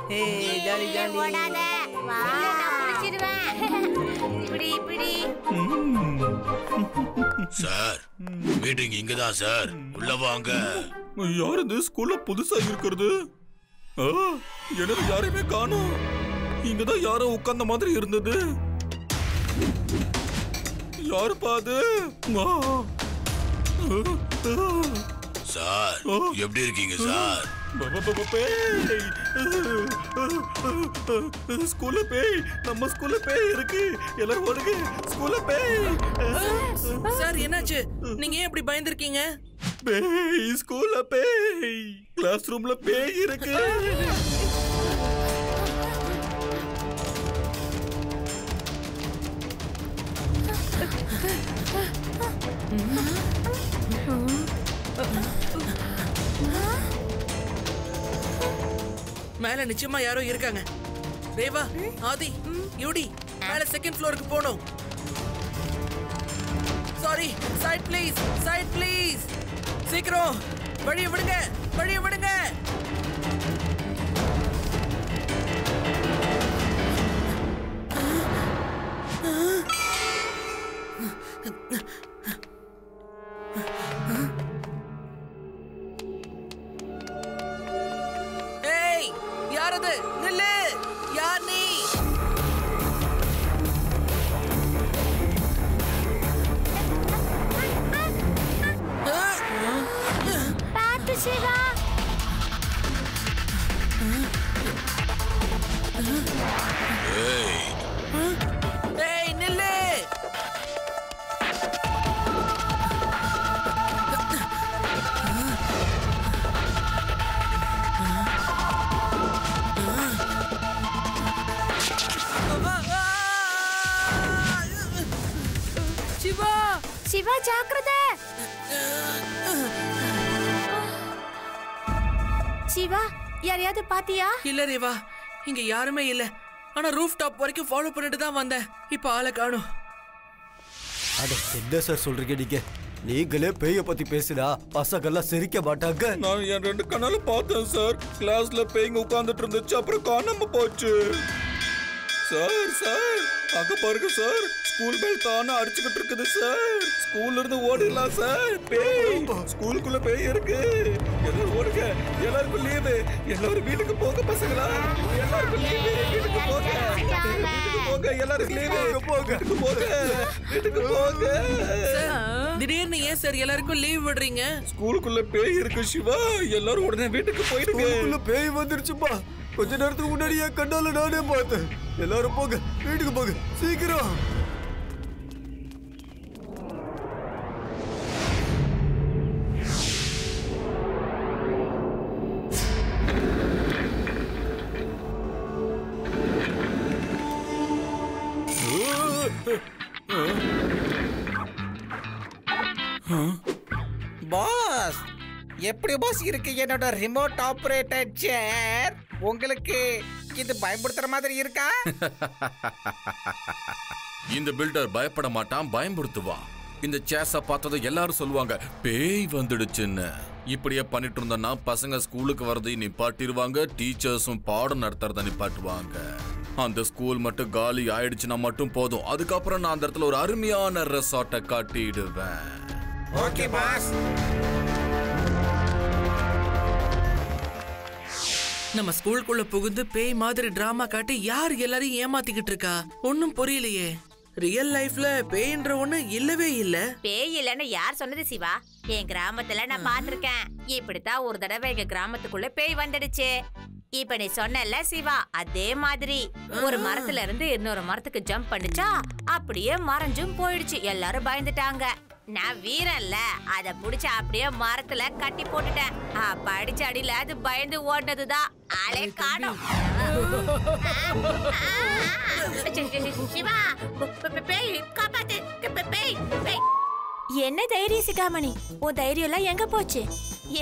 Jolly jolly. ஓடாத. வா நான் புடிச்சிடுவேன். இப்படி இப்படி. சார் மீட்டிங் இங்கதான் சார், உள்ள வாங்க. யார் இது ஸ்கூல்ல புதுசா இருக்கிறது? எனக்கு யாரையுமே காணோம். இங்கதான் யாரோ உட்கார்ந்த மாதிரி இருந்தது. யாரு பாது? சார் எப்படி இருக்கீங்க சார்? ஸ்கூல்ல பேய், நம்ம ஸ்கூல்ல பேய் இருக்கு. எல்லாரும் ஓடுங்க, ஸ்கூல்ல பேய். சார் என்னாச்சு? நீங்க ஏன் இப்படி பயந்துருக்கீங்க? பேய், ஸ்கூல்ல பேய், கிளாஸ் ரூம்ல பேய் இருக்கு. மேல நிச்சயமா யாரோ இருக்காங்க. ரேவா, ஆதி, யூடி, மேல செகண்ட் ஃப்ளோருக்கு போணும். Sorry, side please, side please. சீக்கிரம் வழியை விடுங்க, வழியை விடுங்க. ஏய், யார் அது? நில்லு. யார் நீ? பாத்து சிவா. ஏய் நில்லு. சிவா, சிவா ஜாக்கிரதை. சிவா, யாரையாவது பாத்தியா? இல்ல ரேவா, இங்க யாருமே இல்ல. ஆனா ரூஃப் டாப் வரைக்கும் ஃபாலோ பண்ணிட்டு தான் வந்தேன். இப்ப ஆளை காணோம். அட என்ன சார் சொல்றீங்க நீங்க? நீங்களே பேய பத்தி பேசினா பசங்கெல்லாம் சிரிக்க மாட்டாங்க. நான் என் 2 கண்ணால பார்த்தேன் சார். கிளாஸ்ல பேய்ங்க உட்கார்ந்துட்டு இருந்துச்சு, அப்புறம் காணாம போச்சு. சார் சார் அங்க பாருங்க சார், ஸ்கூல் பெல் தானே அடிச்சுக்கிட்டு இருக்குது சார். ஸ்கூல்ல இருந்து ஓடிடலாம் சார். பேய் ஸ்கூலுக்குள்ள பேய் இருக்கு. எல்லாரும் ஓடுங்க, எல்லாருக்கும் லீவு. எல்லாரும் வீட்டுக்கு போங்க பசங்களா, எல்லாருக்கும் லீவு. வீட்டுக்கு போங்க, வீட்டுக்கு போங்க, எல்லாருக்கும் லீவு. போங்க, வீட்டுக்கு போங்க, வீட்டுக்கு போங்க. திடீர்னு ஏன் சார் எல்லாருக்கும் லீவ் விடுறீங்க? ஸ்கூலுக்குள்ள பேய் இருக்கு சிவா, எல்லாரும் உடனே வீட்டுக்கு போயிடுங்க. ஸ்கூலுக்குள்ள பேய் வந்துருச்சுப்பா. கொஞ்ச நேரத்துக்கு முன்னாடி என் கண்ணால நானே பார்த்தேன். எல்லாரும் போங்க, வீட்டுக்கு போங்க சீக்கிரம். பாஸ், எப்படி பாஸ் இருக்கு என்னோட ரிமோட் ஆபரேட்டட் சேர்? உங்களுக்கு இது பயன்படுத்துற மாதிரி இருக்கா? இந்த பில்டர் பயப்பட மாட்டான், பயன்படுத்துவான். இந்த சேஸ பார்த்தது எல்லாரும் சொல்லுவாங்க பேய் வந்துடுச்சுன்னு. இப்படியே பண்ணிட்டு இருந்தோம்னா பசங்க ஸ்கூலுக்கு வரதை நிப்பாட்டிடுவாங்க, டீச்சர்ஸும் பாடம் நடத்துறத நிப்பாட்டுவாங்க. அந்த ஸ்கூல் மட்டும் காலி ஆயிடுச்சுன்னா மட்டும் போதும். அதுக்கப்புறம் நான் அந்த இடத்துல ஒரு அருமையான ரெசார்ட்டை காட்டிடுவேன். Okay pass. நம்ம ஸ்கூலுக்குள்ள புகுந்து பேய் மாதிரி டிராமா காட்டி யார் எல்லாரையும் ஏமாத்திக்கிட்டு இருக்கா? ஒன்னும் புரியலையே. ரியல் லைஃப்ல பேய்ன்ற ஒண்ணு இல்லவே இல்ல. பேய் இல்லன்னு யார் சொன்னது சிவா? என் கிராமத்துல நான் பாத்திருக்கேன். இப்படித்தான் ஒரு தடவை எங்க கிராமத்துக்குள்ள பேய் வந்துடுச்சு. இப்ப நீ சொன்னல சிவா, அதே மாதிரி ஒரு மரத்துல இருந்து இன்னொரு மரத்துக்கு ஜம்ப் பண்ணுச்சா, அப்படியே மறைஞ்சும் போயிடுச்சு. எல்லாரும் பயந்துட்டாங்க. நான் வீரன்ல, அத புடிச்சு அப்படியே மரத்துல கட்டி போட்டுட்டேன். படிச்ச அடியில அது பயந்து ஓடினதுதான். ஆளே காணோம். சிவா, பேய் காப்பாத்து, பேய் பேய். என்ன தைரியம் சிகாமணி? உன் தைரியம் எல்லாம் எங்க போச்சு?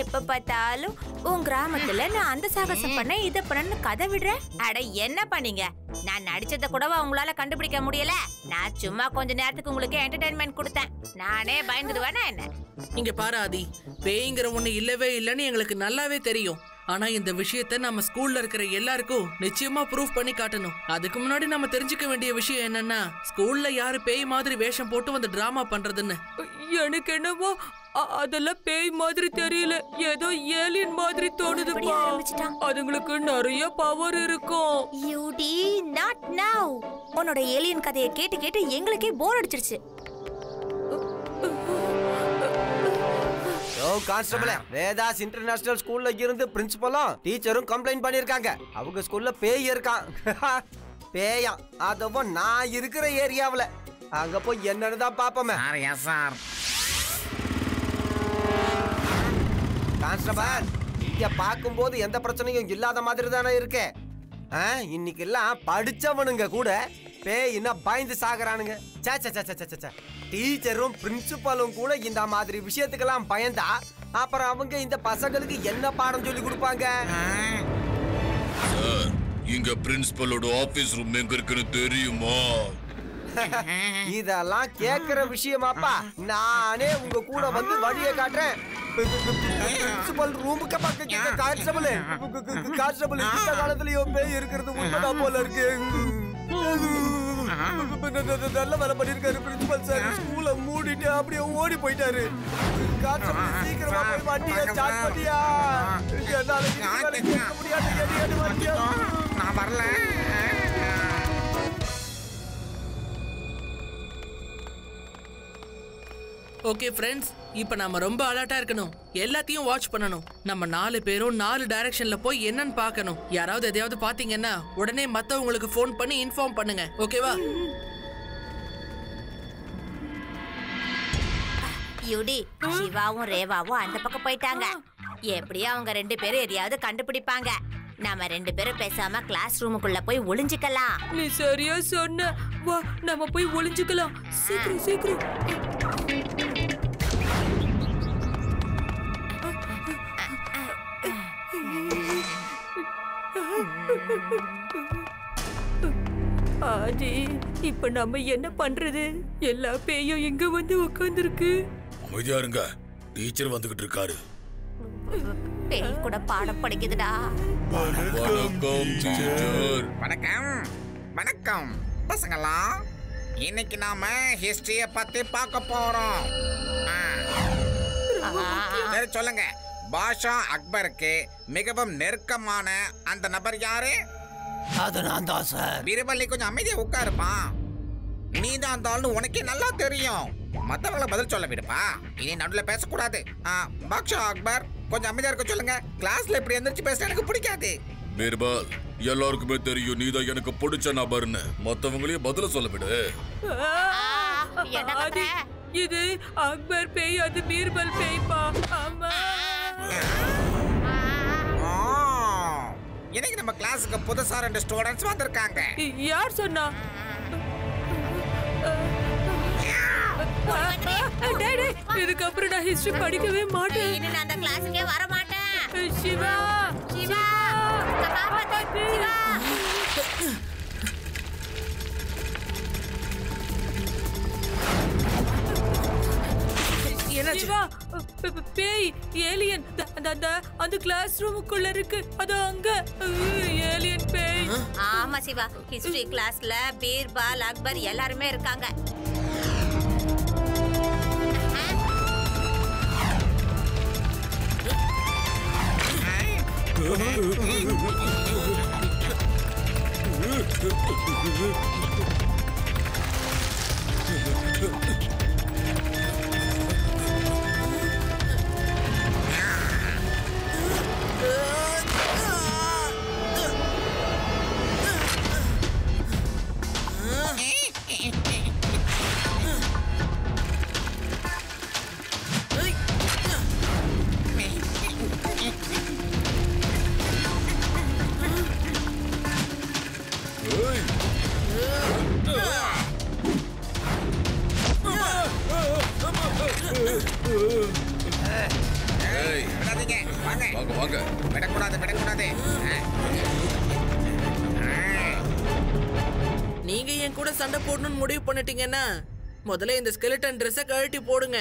எப்ப பார்த்தாலும் உன் கிராமத்துல நான் அந்த சாகசம் பண்ண இத பண்ணு கதை விடுறேன். அட என்ன பண்ணீங்க? நான் நடிச்சத கூடவா உங்களால கண்டுபிடிக்க முடியல? நான் சும்மா கொஞ்ச நேரத்துக்கு உங்களுக்கு என்டர்டைன்மெண்ட் கொடுத்தேன். நானே பயந்துடுவேனா என்ன? இங்க பாரு ஆதி, பேய்ங்கிற ஒண்ணு இல்லவே இல்லன்னு எங்களுக்கு நல்லாவே தெரியும். ஆனா இந்த விஷயத்த நம்ம ஸ்கூல்ல இருக்கிற எல்லாருக்கும் நிச்சயமா ப்ரூஃப் பண்ணி காட்டணும். அதுக்கு முன்னாடி நம்ம தெரிஞ்சுக்க வேண்டிய விஷயம் என்னன்னா, ஸ்கூல்ல யாரு பேய் மாதிரி வேஷம் போட்டு வந்து டிராமா பண்றதுன்னு. எனக்கு என்னவோ அதெல்லாம் பேய் மாதிரி தெரியல, ஏதோ ஏலியன் மாதிரி தோணுதுப்பா. அதுங்களுக்கு நிறைய பவர் இருக்கும். யூடி நாட் நவ். உன்னோட ஏலியன் கதையை கேட்டு கேட்டு எங்களுக்கே போர் அடிச்சிருச்சு. கான்ஸ்டபிள், வேதாஸ் இன்டர்நேஷனல் ஸ்கூல்ல இருந்து பிரின்சிபலும் டீச்சரும் கம்ப்ளைண்ட் பண்ணிருக்காங்க. அவங்க ஸ்கூல்ல பேய் இருக்கான். பேயா? அதுவும் நான் இருக்கிற ஏரியாவுல. அங்க போய் என்னன்னு தான் பாப்போமே. கான்ஸ்டபிள், இங்க பாக்கும்போது எந்த பிரச்சனையும் இல்லாத மாதிரி தானே இருக்கு. இன்னைக்கு எல்லாம் படிச்சவனுங்க கூட பேயின்னா பயந்து சாகுறானுங்க. டீச்சரும் பிரின்சிபலும் கூட இந்த மாதிரி விஷயத்துக்கெல்லாம் பயந்தா அப்புறம் அவங்க இந்த பசங்களுக்கு என்ன பாடம் சொல்லி கொடுப்பாங்க? சார், இங்க பிரின்சிபலோட ஆபீஸ் ரூம் எங்க இருக்குன்னு தெரியுமா? இதெல்லாம் கேக்குற விஷயமாப்பா? நானே உங்க கூட வந்து வழியை காட்டுறேன். பிரின்சிபல் ரூமுக்கு பக்கம் கான்ஸ்டபிள், இந்த காலத்துலயும் பேய் இருக்கிறது உண்மைதான் போல இருக்கு. நல்ல வேலை பண்ணிருக்காரு பிரின்சிபல் சார். ஸ்கூல மூடிட்டு அப்படியே ஓடி போயிட்டாரு. சீக்கிரமா போய் வண்டியை ஸ்டார்ட் பண்ணியா? நான் வரல. ஓகே ஃப்ரெண்ட்ஸ், இப்போ நாம ரொம்ப அலர்ட்டா இருக்கணும். எல்லாத்தையும் வாட்ச் பண்ணணும். நம்ம 4 பேரும் 4 டைரக்ஷன்ல போய் என்னன்னு பார்க்கணும். யாராவது எதையாவது பாத்தீங்கன்னா உடனே மத்தவங்களுக்கு ஃபோன் பண்ணி இன்ஃபார்ம் பண்ணுங்க. ஓகேவா? யூடி, சிவாவும் ரேவாவும் அந்த பக்கம் போயிட்டாங்க. எப்படியும் அவங்க 2 பேரும் எதையாவது கண்டுபிடிப்பாங்க. நாம 2 பேரும் பேசாம கிளாஸ் ரூமுக்குள்ள போய் ஒளிஞ்சுக்கலாம். நீ சரியா சொன்ன. வா, நம்ம போய் ஒளிஞ்சுக்கலாம். சீக்கிரம் சீக்கிரம். ஆதி, இப்ப நம்ம என்ன பண்றது? எல்லா பேயும் இங்க வந்து உட்கார்ந்துருக்கு. அமைதியா இருங்க, டீச்சர் வந்துகிட்டு இருக்காரு. பேய் கூட பாடம் படிக்குதுடா. வணக்கம் டீச்சர். வணக்கம் வணக்கம் பசங்களா. இன்னைக்கு நாம ஹிஸ்டரிய பத்தி பார்க்க போறோம். சரி சொல்லுங்க, பாஷா அக்பருக்கு மிகவும் நெருக்கமான அந்த நபர் யாரு? அது நான் தான் சார். பீர்பல், கொஞ்சம் அமைதியா உட்காருப்பா. நீ தான் அந்த ஆள்னு உனக்கே நல்லா தெரியும். மத்தவங்களை பதில் சொல்ல விடுப்பா. இனி நடுவில் பேசக்கூடாது. பாஷா அக்பர், கொஞ்சம் அமைதியா இருக்க சொல்லுங்க. கிளாஸ்ல இப்படி எந்திரிச்சு பேச எனக்கு பிடிக்காது. பீர்பல், எல்லாருக்குமே தெரியும் நீதான் எனக்கு பிடிச்ச நபர்னு. மத்தவங்களையும் பதில சொல்ல விடு. ஆதி, இது அக்பர் பேய், அது பீர்பல் பேய்ப்பா. ஆமா. இன்னைக்கு நம்ம கிளாஸுக்கு புதுசா 2 ஸ்டூடண்ட்ஸ் வந்திருக்காங்க. யார் சொன்னா? இதுக்கப்புறம் நான் ஹிஸ்டரி படிக்கவே மாட்டேன். இனி நான் அந்த கிளாஸுக்கே வர மாட்டேன். சிவா, சிவா, காப்பாத்து, சிவா. சிவா, பேய், ஏலியன் அந்த கிளாஸ் ரூமுக்குள்ள இருக்கு. அது அங்க ஏலியன் பேய். ஆமா சிவா, ஹிஸ்டரி கிளாஸ்ல பீர்பால், அக்பர் எல்லாருமே இருக்காங்க. விடாதீங்க, வாங்க வாங்க வாங்க. விடக்கூடாது விடக்கூடாது. நீங்க என் கூட சண்டை போடணும்னு முடிவு பண்ணிட்டீங்கன்னா முதல்ல இந்த ஸ்கெலிட்டன் ட்ரெஸ்ஸை கழட்டி போடுங்க.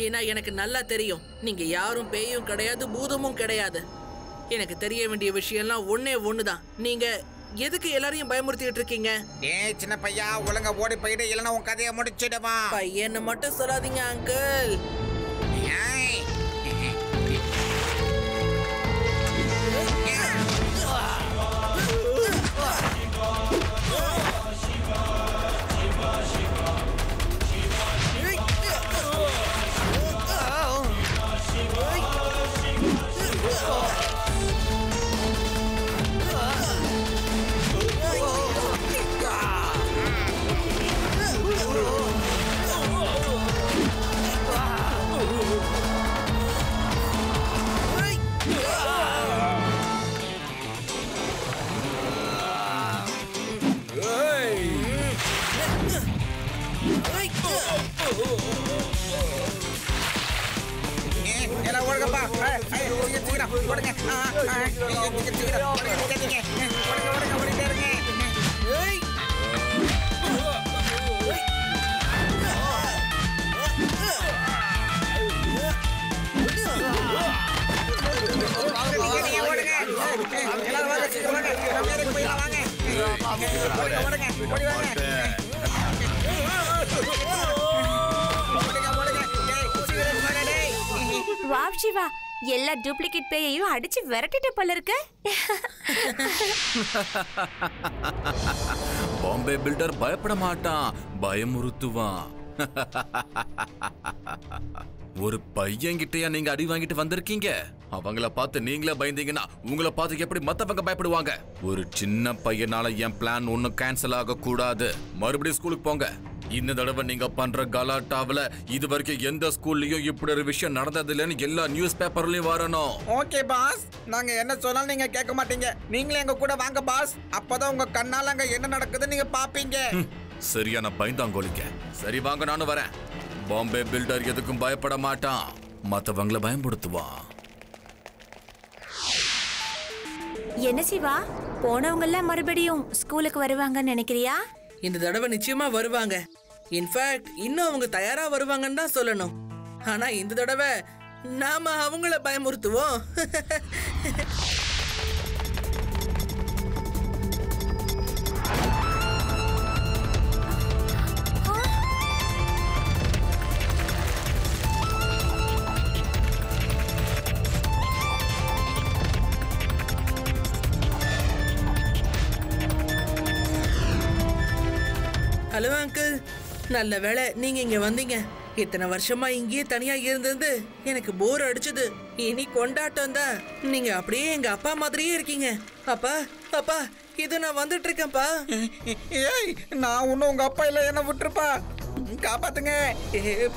ஏன்னா எனக்கு நல்லா தெரியும், நீங்க யாரும் பேயும் கிடையாது, பூதமும் கிடையாது. எனக்கு தெரிய வேண்டிய விஷயம்லாம் ஒண்ணே ஒண்ணுதான். நீங்க எதுக்கு எல்லாரையும் பயமுறுத்திட்டு இருக்கீங்க? ஏய் சின்ன பையா, ஒழுங்கா ஓடி போயிடு, இல்லைன்னா உன் கதையை முடிச்சிடுவா. பையனை மட்டும் சொல்லாதீங்க அங்கிள். எல்லாம் ஓடுங்கப்பா. ஓடுங்க, ஓடிட்டே இருங்க. வாவ் சிவா, எல்லா டூப்ளிகேட் பேயையும் அடிச்சு விரட்டிட்டு போல இருக்கு. பாம்பே பில்டர் பயப்பட மாட்டான், பயமுறுத்துவான். ஒரு பையன்கிட்டயா நீங்க அடி வாங்கிட்டு வந்திருக்கீங்க? அவங்கள பார்த்து நீங்களே பயந்தீங்கன்னா உங்களை பார்த்து எப்படி மத்தவங்க பயப்படுவாங்க? ஒரு சின்ன பையனால என் பிளான் ஒன்னும் கேன்சல் ஆக கூடாது. மறுபடியும் ஸ்கூலுக்கு போங்க. இந்த தடவை நீங்க பண்ற கலாட்டாவில இது வரைக்கும் எந்த ஸ்கூல்லயும் இப்படி ஒரு விஷயம் நடந்தது இல்லைன்னு எல்லா நியூஸ் பேப்பர்லயும் வரணும். ஓகே பாஸ், நாங்க என்ன சொன்னாலும் நீங்க கேட்க மாட்டீங்க. நீங்களே எங்க கூட வாங்க பாஸ், அப்பதான் உங்க கண்ணால அங்க என்ன நடக்குதுன்னு நீங்க பாப்பீங்க. சரியான பயந்தாங்கோலிக்க. சரி வாங்க, நானும் வரேன். பாம்பே பில்டர் எதுக்கும் பயப்பட மாட்டான், மத்தவங்களை பயன்படுத்துவான். என்ன சிவா, போனவங்க எல்லாம் மறுபடியும் ஸ்கூலுக்கு வருவாங்கன்னு நினைக்கிறியா? இந்த தடவை நிச்சயமா வருவாங்க. இன்ஃபேக்ட் இன்னும் அவங்க தயாரா வருவாங்கன்னு தான் சொல்லணும். ஆனா இந்த தடவை நாம அவங்கள பயமுறுத்துவோம். ஹலோ அங்கிள், நல்ல வேளை நீங்க இங்க வந்தீங்க. இத்தனை வருஷமா இங்கேயே தனியா இருந்திருந்து எனக்கு போர் அடிச்சது. இனி கொண்டாட்டம் தான். நீங்க அப்படியே எங்க அப்பா மாதிரியே இருக்கீங்க. அப்பா அப்பா, இது நான் வந்துட்டு இருக்கேன்ப்பா. ஏய், நான் ஒன்னும் உங்க அப்பா இல்ல, என்ன விட்டுருப்பா. காப்பாத்துங்க,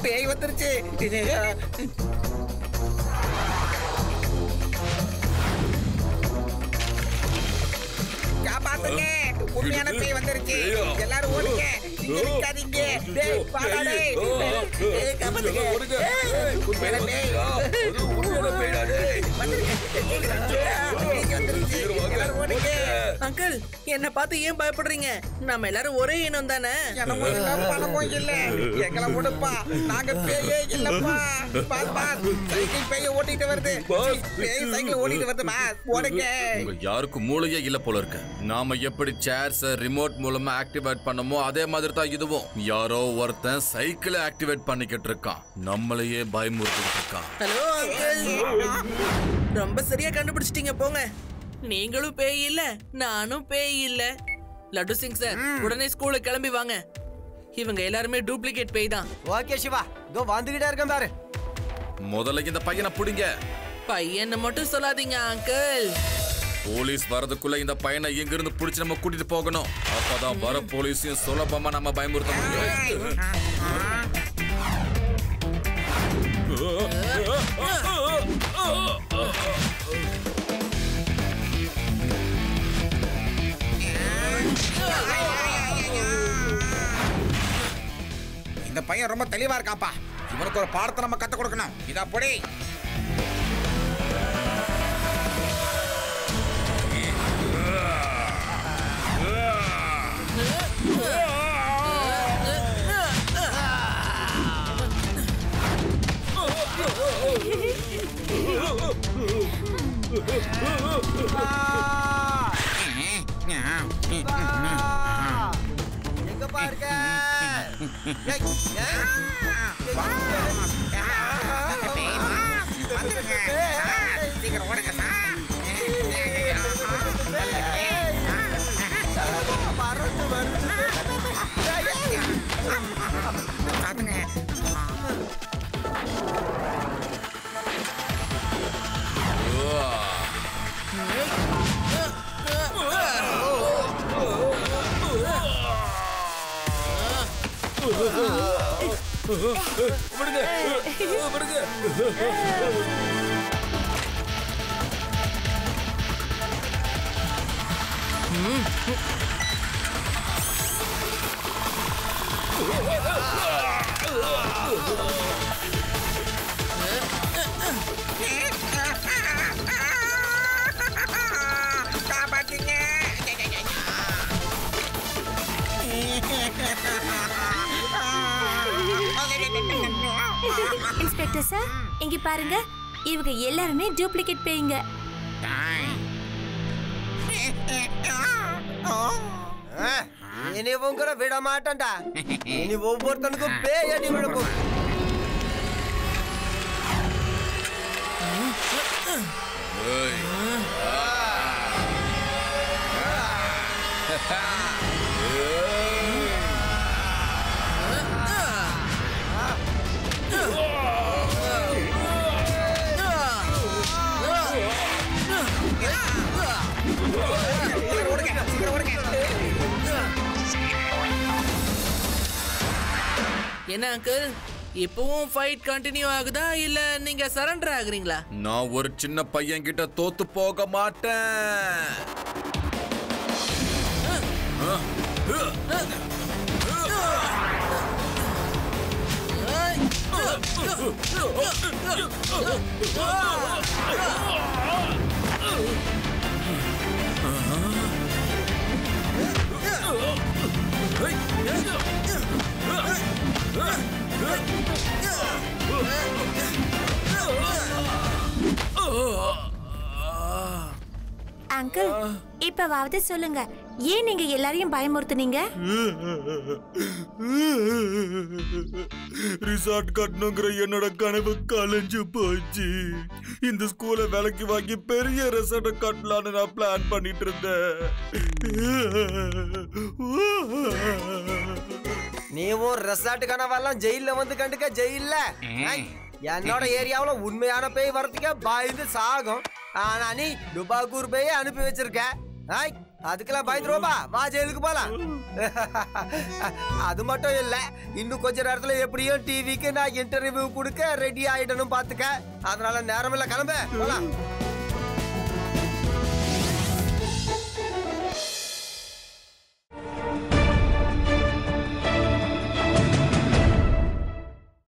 பேய் வந்துருச்சு. காப்பாத்துங்க, உண்மையான பேய் வந்துருச்சு. எல்லாரும் ஓடுங்க, இங்க நிக்காதீங்க. டேய் வாடா டேய். டேய் காப்பாத்துங்க. உண்மையான பேய். உண்மையான பேய்டா டேய். வந்துருச்சு. எல்லாரும் ஓடுங்க. அங்கிள், என்ன பார்த்து ஏன் பயப்படுறீங்க? நம்ம எல்லாரும் ஒரே இனம் தானே? எனக்கு இல்ல, பணமும் இல்ல. எங்களை விடுப்பா, நாங்க பேயே இல்லப்பா. பாஸ் பாஸ், சைக்கிள் பேய ஓட்டிட்டு வருது. பேய் சைக்கிள் ஓட்டிட்டு வருது பாஸ், ஓடுங்க. உங்க யாருக்கும் மூளையே இல்ல போல இருக்கு. நாம எப்படி சேர்ஸ் ரிமோட் மூலமா ஆக்டிவேட் பண்ணமோ அதே மாதிரி தான் இதுவும். யாரோ ஒருத்தன் சைக்கிளை ஆக்டிவேட் பண்ணிக்கிட்டு இருக்கான், நம்மளையே பயமுறுத்திட்டு இருக்கான். ஹலோ அங்கிள், ரொம்ப சரியா கண்டுபிடிச்சிட்டீங்க. போங்க, நீங்களும் பேய் இல்ல, நானும் பேய் இல்ல. லட்டு சிங் சார், உடனே ஸ்கூலுக்கு கிளம்பி வாங்க. இவங்க எல்லாருமே டூப்ளிகேட் பேய் தான். ஓகே சிவா, இதோ வந்துகிட்டே இருக்கேன் பாரு. முதல்ல இந்த பையனை பிடிங்க. பையனை மட்டும் சொல்லாதீங்க அங்கிள். போலீஸ் வரதுக்குள்ள இந்த பையனை இங்க இருந்து புடிச்சு நம்ம கூட்டிட்டு போகணும். அப்பதான் வர போலீஸையும் சுலபமா நம்ம பயமுறுத்த முடியும். இந்த பையன் ரொம்ப தெளிவா இருக்காப்பா. இவனுக்கு ஒரு பாடத்தை நம்ம கத்து கொடுக்கணும். இதா பொடி. எங்க பாருங்க சீக்கிரம் ஓடுங்க பறந்து வருது காப்பாத்தீங்க. இன்ஸ்பெக்டர் சார் இங்க பாருங்க, இவங்க எல்லாருமே டூப்ளிகேட் பேய்ங்க. இனி உங்களை விட மாட்டேன்டா. இனி ஒவ்வொருத்தனுக்கும் பேய் அடி விழுக்கும். என்ன அங்கிள், இப்பவும் ஃபைட் கண்டினியூ ஆகுதா இல்ல நீங்க சரண்டர் ஆகுறீங்களா? நான் ஒரு சின்ன பையன் கிட்ட தோத்து போக மாட்டேன். அங்கிள், இப்பவாவது சொல்லுங்க, ஏன் நீங்க எல்லாரையும் பயமுறுத்துனீங்க? ரிசார்ட் கட்டணுங்கிற என்னோட கனவு கலைஞ்சு போச்சு. இந்த ஸ்கூலை விலைக்கு வாங்கி பெரிய ரிசார்ட்டை கட்டலான்னு நான் பிளான் பண்ணிட்டு இருந்தேன். நீவும் ரெசார்ட் கனவெல்லாம் ஜெயில வந்து கண்டுக்க ஜெயில. என்னோட ஏரியாவுல உண்மையான பேய் வரதுக்கே பயந்து சாகும். ஆனா நீ டுபாக்கூர் பேயை அனுப்பி வச்சிருக்க. அதுக்கெல்லாம் பயந்துருவோமா? வா ஜெயிலுக்கு போலாம். அது மட்டும் இல்ல, இன்னும் கொஞ்ச நேரத்துல எப்படியும் டிவிக்கு நான் இன்டர்வியூ கொடுக்க ரெடி ஆயிடணும் பாத்துக்க. அதனால நேரம் இல்ல, கிளம்ப போலாம்.